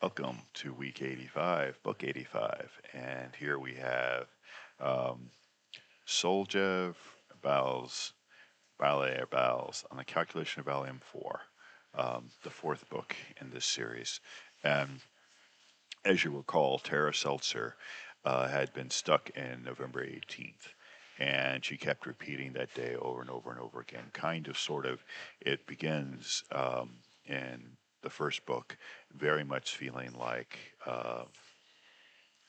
Welcome to week 85, book 85. And here we have um, Soljev Balle on the calculation of volume 4, the fourth book in this series. And as you recall, Tara Seltzer had been stuck in November 18th. And she kept repeating that day over and over and over again. Kind of, sort of, it begins in the first book very much feeling like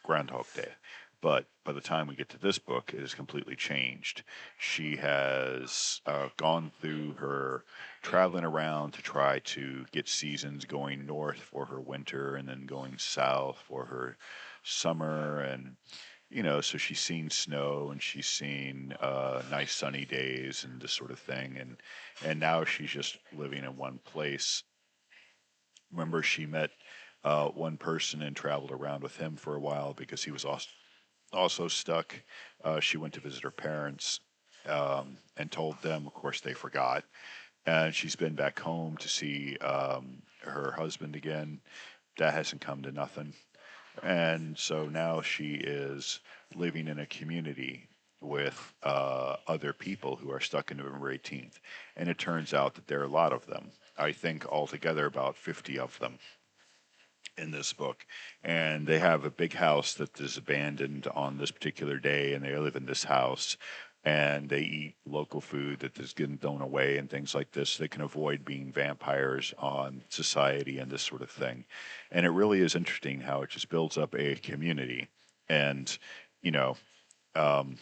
Groundhog Day. But by the time we get to this book, it has completely changed. She has gone through her traveling around to try to get seasons, going north for her winter and then going south for her summer. And, so she's seen snow and she's seen nice sunny days and this sort of thing. And now she's just living in one place. Remember, she met one person and traveled around with him for a while because he was also stuck. She went to visit her parents and told them. Of course, they forgot. And she's been back home to see her husband again. That hasn't come to nothing. And so now she is living in a community with other people who are stuck in November 18th. And it turns out that there are a lot of them. I think altogether about 50 of them in this book. And they have a big house that is abandoned on this particular day, and they live in this house. And they eat local food that is getting thrown away and things like this. They can avoid being vampires on society and this sort of thing. And it really is interesting how it just builds up a community. And, you know, um,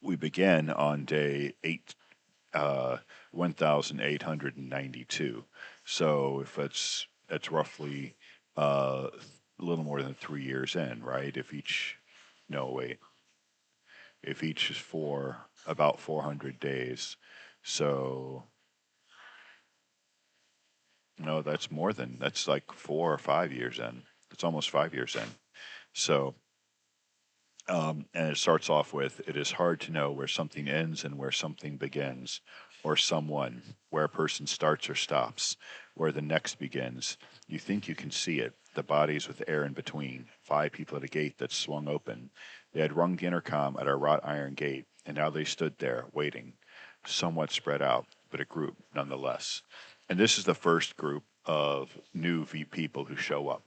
we begin on day 1892. So if that's roughly a little more than 3 years in, right? If each, no, wait, if each is for about 400 days. So, no, that's like 4 or 5 years in. It's almost 5 years in. So, and it starts off with, it is hard to know where something ends and where something begins, or someone, where a person starts or stops, where the next begins. You think you can see it, the bodies with air in between, 5 people at a gate that swung open. They had rung the intercom at our wrought iron gate, and now they stood there, waiting, somewhat spread out, but a group nonetheless. And this is the first group of new people who show up.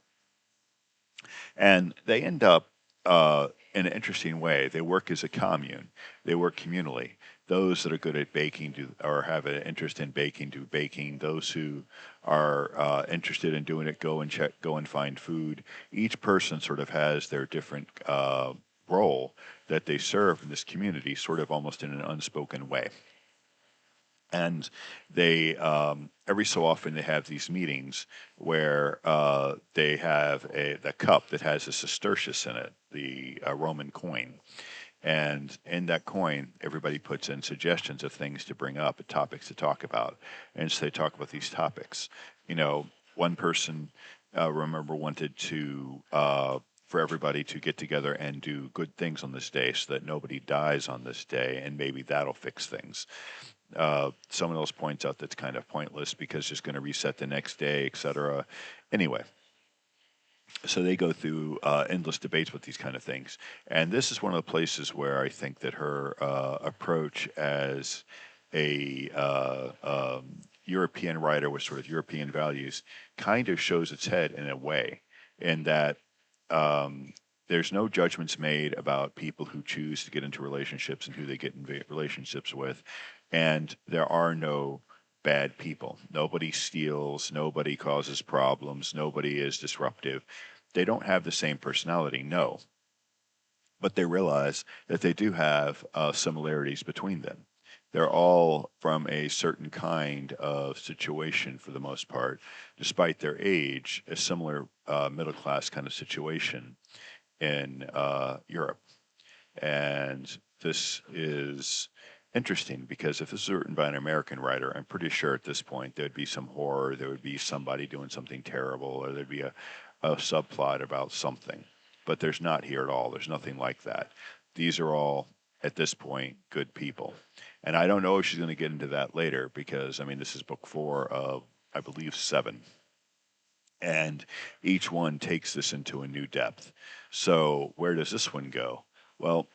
And they end up in an interesting way. They work as a commune. They work communally. Those that are good at baking do, or have an interest in baking do baking. Those who are interested in doing it go and find food. Each person sort of has their different role that they serve in this community, sort of almost in an unspoken way. And they every so often they have these meetings where they have the cup that has a sestertius in it, the Roman coin, and in that coin everybody puts in suggestions of things to bring up, topics to talk about, and so they talk about these topics. One person remember wanted to. For everybody to get together and do good things on this day so that nobody dies on this day, and maybe that'll fix things. Someone else points out that's kind of pointless because it's going to reset the next day, etc. Anyway, so they go through endless debates with these kind of things, and this is one of the places where I think that her approach as a European writer with sort of European values kind of shows its head in a way, in that um, there's no judgments made about people who choose to get into relationships and who they get in relationships with, and there are no bad people. Nobody steals, nobody causes problems, nobody is disruptive. They don't have the same personality, no, but they realize that they do have similarities between them. They're all from a certain kind of situation for the most part, despite their age, a similar middle class kind of situation in Europe. And this is interesting because if this is written by an American writer, I'm pretty sure at this point there'd be some horror, there would be somebody doing something terrible, or there'd be a subplot about something. But there's not here at all. There's nothing like that. These are all, at this point, good people. And I don't know if she's going to get into that later because, I mean, this is book 4 of, I believe, 7. And each one takes this into a new depth. So where does this one go? Well,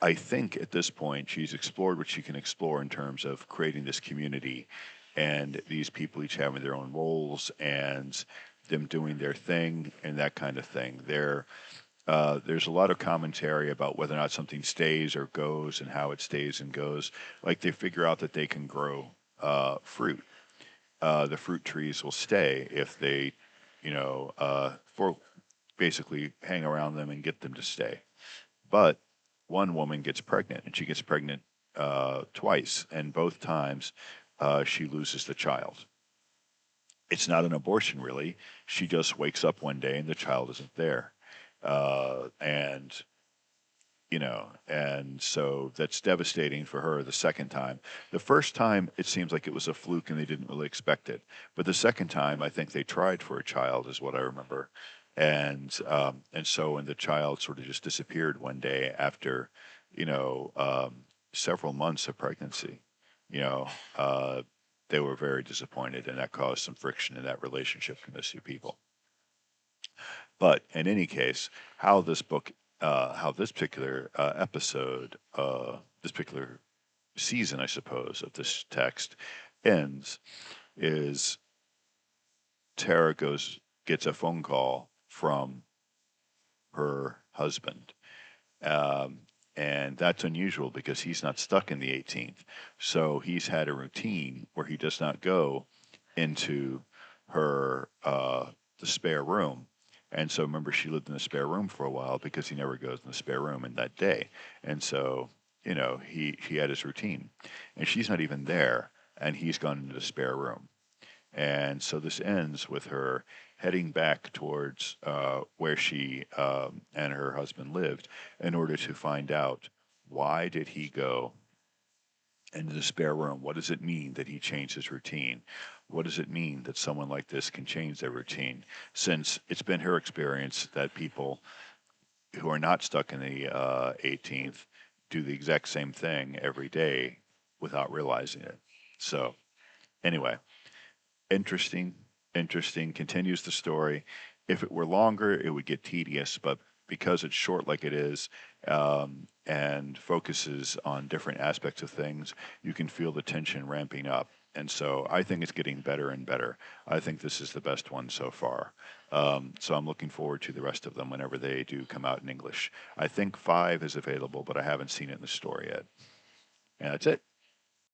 I think at this point she's explored what she can explore in terms of creating this community and these people each having their own roles and them doing their thing and that kind of thing. There's a lot of commentary about whether or not something stays or goes and how it stays and goes. Like they figure out that they can grow fruit. The fruit trees will stay if they, for basically hang around them and get them to stay. But one woman gets pregnant, and she gets pregnant twice, and both times she loses the child. It's not an abortion, really. She just wakes up one day and the child isn't there. And and so that's devastating for her the second time. The first time, it seems like it was a fluke and they didn't really expect it. But the second time, I think they tried for a child, is what I remember. And so when the child sort of just disappeared one day after, you know, um, several months of pregnancy, you know, uh, they were very disappointed, and that caused some friction in that relationship between those two people. But in any case, how this particular episode, this particular season, I suppose, of this text ends is Tara gets a phone call from her husband. Um, and that's unusual because he's not stuck in the 18th. So he's had a routine where he does not go into her the spare room. And so remember, she lived in the spare room for a while because he never goes in the spare room in that day. And so he had his routine, and she's not even there, and he's gone into the spare room. And so this ends with her heading back towards where she and her husband lived in order to find out, why did he go into the spare room? What does it mean that he changed his routine? What does it mean that someone like this can change their routine? Since it's been her experience that people who are not stuck in the 18th do the exact same thing every day without realizing it. So, anyway, interesting, interesting, continues the story. If it were longer, it would get tedious, but because it's short like it is, and focuses on different aspects of things, you can feel the tension ramping up. And so I think it's getting better and better. I think this is the best one so far. So I'm looking forward to the rest of them whenever they do come out in English. I think 5 is available, but I haven't seen it in the store yet. And that's it.